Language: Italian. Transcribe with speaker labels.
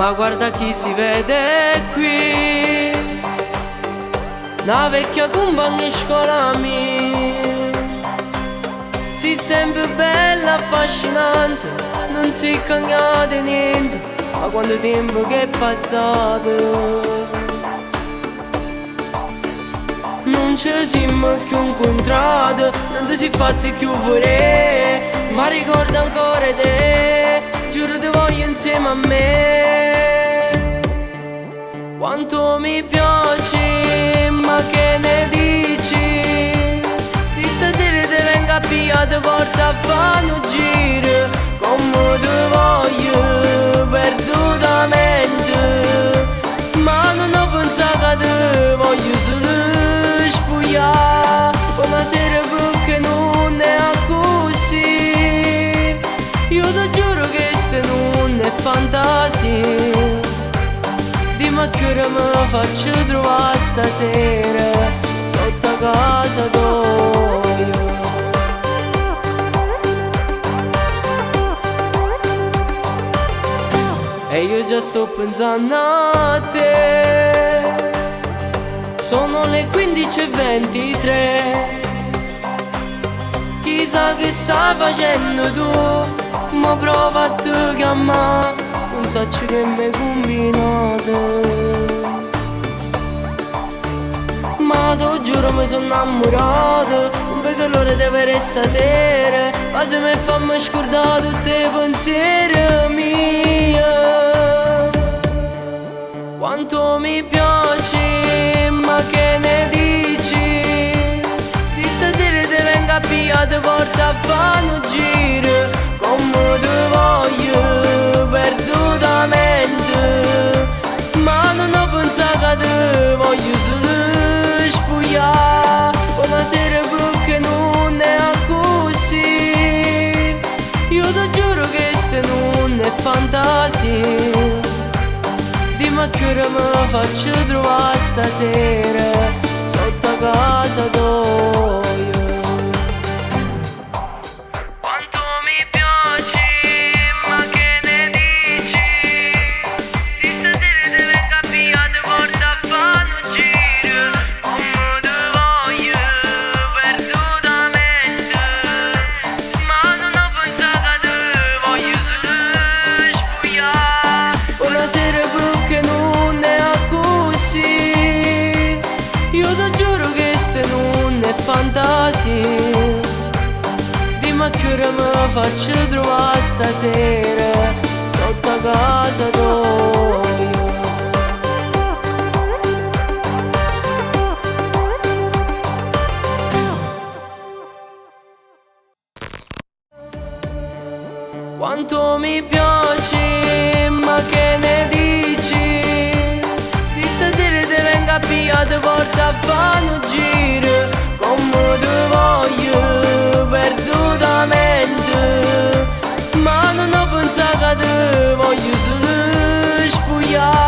Speaker 1: Ma guarda chi si vede qui, una vecchia compagna di scuola mia. Si sempre bella, affascinante, non si cagna di niente, ma quanto tempo che è passato. Non ci siamo più incontrati, non ti si fatti più vorrei, ma ricordo ancora te, giuro ti voglio insieme a me. Quanto mi piaci, ma che ne dici? Se stasera ti venga a pigliare, porta a fare un giro, come ti voglio, perdutamente. Ma non ho pensato che ti voglio solo spogliare, buonasera perché non è così. Io ti giuro che questa non è fantasia. Dimmi a che ora mi faccio trovare stasera sotto casa tua. E io già sto pensando a te. Sono le 15:23. Chissà che stai facendo tu, ma prova a te chiamare, non so che mi hai combinato. Ma ti giuro mi sono innamorato, non vedo l'ora di avere stasera, ma se mi fammi scordare tutti i pensieri miei. Quanto mi piaci, ma che ne dici? Se stasera ti venga a pigliare, ti porta a fare un giro, come ti voglio, perdutamente. Ma non ho pensato che ti voglio solo spogliare, buonasera perché non è così. Io ti giuro che questa non è fantasia. Dimmi a che ora mi faccio trovare stasera sotto casa tua. Quanto mi piaci, ma che ne dici? Se stasera ti venga a pigliare, porta a fare un giro, come ti voglio, perdutamente. Ma non ho pensato che ti voglio solo spogliare, buonasera perché non è così. Io ti giuro che questa non è fantasia. Dimmi a che ora mi faccio trovare stasera sotto casa tua. Quanto mi piaci, ma che ne dici? Se stasera ti venga a pigliare, ti porta a fare un giro, come ti voglio, perdutamente. Ma non ho pensato che ti voglio solo spogliare,